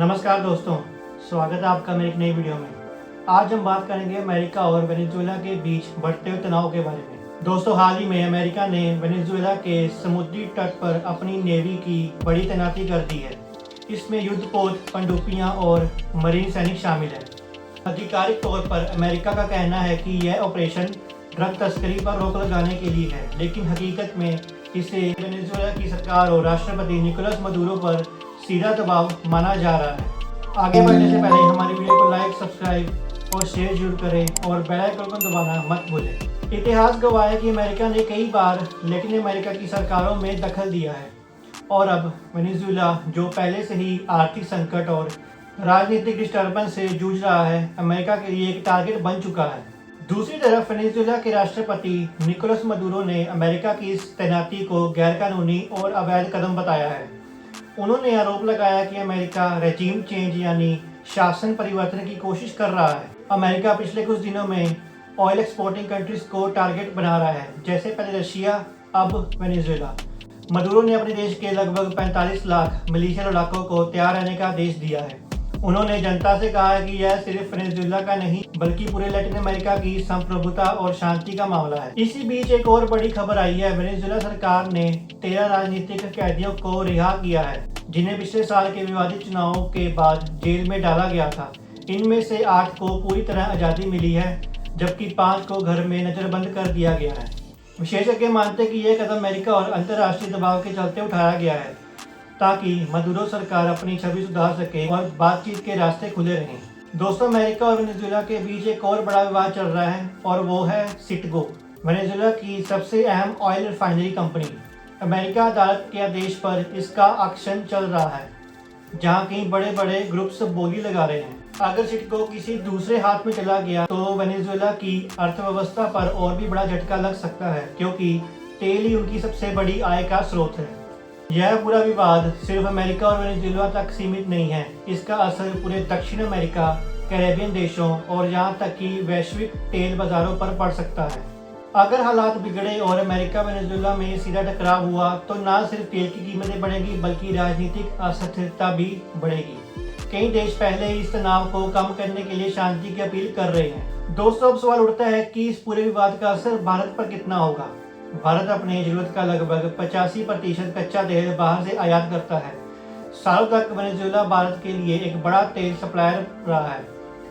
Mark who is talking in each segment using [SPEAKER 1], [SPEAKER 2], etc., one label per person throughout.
[SPEAKER 1] नमस्कार दोस्तों, स्वागत है आपका मेरी एक नई वीडियो में। आज हम बात करेंगे अमेरिका और वेनेजुएला के बीच बढ़ते हुए तनाव के बारे में। दोस्तों, हाल ही में अमेरिका ने वेनेजुएला के समुद्री तट पर अपनी नेवी की बड़ी तैनाती कर दी है। इसमें युद्धपोत, पनडुब्बियां और मरीन सैनिक शामिल हैं। आधिकारिक तौर पर अमेरिका का कहना है कि यह ऑपरेशन ड्रग तस्करी पर रोक लगाने के लिए है, लेकिन हकीकत में इसे वेनेजुएला की सरकार और राष्ट्रपति निकोलस मदुरो पर सीधा दबाव माना जा रहा है। आगे बढ़ने से पहले हमारी वीडियो को लाइक, सब्सक्राइब और शेयर जरूर करें और बेल आइकन को दबाना मत भूलें। इतिहास गवाह है कि अमेरिका ने कई बार लैटिन अमेरिका की सरकारों में दखल दिया है और अब वेनेजुएला, जो पहले से ही आर्थिक संकट और राजनीतिक डिस्टर्बेंस से जूझ रहा है, अमेरिका के लिए एक टारगेट बन चुका है। दूसरी तरफ वेनेजुएला के राष्ट्रपति निकोलस मदुरो ने अमेरिका की इस तैनाती को गैरकानूनी और अवैध कदम बताया है। उन्होंने आरोप लगाया कि अमेरिका रेजिम चेंज यानी शासन परिवर्तन की कोशिश कर रहा है। अमेरिका पिछले कुछ दिनों में ऑयल एक्सपोर्टिंग कंट्रीज को टारगेट बना रहा है, जैसे पहले रशिया, अब वेनेजुएला। मदुरो ने अपने देश के लगभग 45 लाख मिलिशिया लड़ाकों को तैयार रहने का आदेश दिया है। उन्होंने जनता से कहा है कि यह सिर्फ वेनेजुएला का नहीं बल्कि पूरे लैटिन अमेरिका की संप्रभुता और शांति का मामला है। इसी बीच एक और बड़ी खबर आई है। वेनेजुएला सरकार ने 13 राजनीतिक कैदियों को रिहा किया है, जिन्हें पिछले साल के विवादित चुनावों के बाद जेल में डाला गया था। इनमें से 8 को पूरी तरह आज़ादी मिली है, जबकि 5 को घर में नजरबंद कर दिया गया है। विशेषज्ञ मानते हैं कि यह कदम अमेरिका और अंतर्राष्ट्रीय दबाव के चलते उठाया गया है, ताकि मदुरो सरकार अपनी छवि सुधार सके और बातचीत के रास्ते खुले रहें। दोस्तों, अमेरिका और वेनेजुएला के बीच एक और बड़ा विवाद चल रहा है और वो है सिटगो, वेनेजुएला की सबसे अहम ऑयल रिफाइनरी कंपनी। अमेरिका अदालत के आदेश पर इसका ऑक्शन चल रहा है, जहां कई बड़े बड़े ग्रुप्स बोली लगा रहे हैं। अगर सिटगो किसी दूसरे हाथ में चला गया तो वेनेजुएला की अर्थव्यवस्था पर और भी बड़ा झटका लग सकता है, क्योंकि तेल ही उनकी सबसे बड़ी आय का स्रोत है। यह पूरा विवाद सिर्फ अमेरिका और वेनेजुएला तक सीमित नहीं है। इसका असर पूरे दक्षिण अमेरिका, कैरेबियन देशों और यहाँ तक कि वैश्विक तेल बाजारों पर पड़ सकता है। अगर हालात बिगड़े और अमेरिका वेनेजुएला में सीधा टकराव हुआ तो न सिर्फ तेल की कीमतें बढ़ेंगी बल्कि राजनीतिक अस्थिरता भी बढ़ेगी। कई देश पहले ही इस तनाव को कम करने के लिए शांति की अपील कर रहे हैं। दोस्तों, अब सवाल उठता है कि इस पूरे विवाद का असर भारत पर कितना होगा। भारत अपनी जरूरत का लगभग 85% कच्चा तेल बाहर से आयात करता है। सालों तक वेनेजुएला भारत के लिए एक बड़ा तेल सप्लायर रहा है,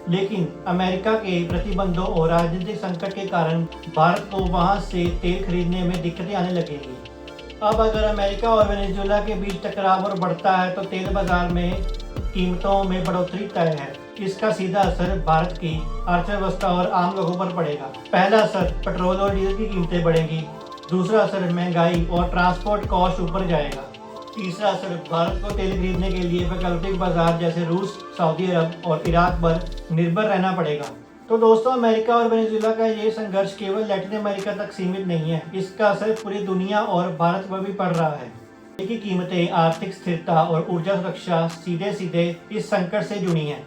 [SPEAKER 1] लेकिन अमेरिका के प्रतिबंधों और राजनीतिक संकट के कारण भारत को वहां से तेल खरीदने में दिक्कतें आने लगेंगी। अब अगर अमेरिका और वेनेजुएला के बीच टकराव और बढ़ता है तो तेल बाजार में कीमतों में बढ़ोतरी तय है। इसका सीधा असर भारत की अर्थव्यवस्था और आम लोगों पर पड़ेगा। पहला असर, पेट्रोल और डीजल की कीमतें बढ़ेंगी। दूसरा असर, महंगाई और ट्रांसपोर्ट कॉस्ट ऊपर जाएगा। तीसरा असर, भारत को तेल खरीदने के लिए वैकल्पिक बाजार जैसे रूस, सऊदी अरब और इराक पर निर्भर रहना पड़ेगा। तो दोस्तों, अमेरिका और वेनेजुएला का ये संघर्ष केवल लैटिन अमेरिका तक सीमित नहीं है। इसका असर पूरी दुनिया और भारत पर भी पड़ रहा है। तेल की कीमतें, आर्थिक स्थिरता और ऊर्जा सुरक्षा सीधे सीधे इस संकट से जुड़ी हैं।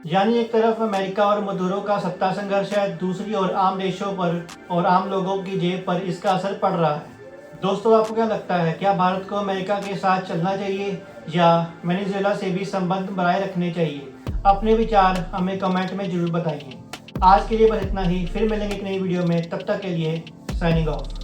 [SPEAKER 1] यानी एक तरफ अमेरिका और मदुरो का सत्ता संघर्ष है, दूसरी ओर आम देशों पर और आम लोगों की जेब पर इसका असर पड़ रहा है। दोस्तों, आपको क्या लगता है, क्या भारत को अमेरिका के साथ चलना चाहिए या वेनेजुएला से भी संबंध बनाए रखने चाहिए? अपने विचार हमें कमेंट में जरूर बताइए। आज के लिए बस इतना ही, फिर मिलेंगे एक नई वीडियो में। तब तक के लिए साइनिंग ऑफ।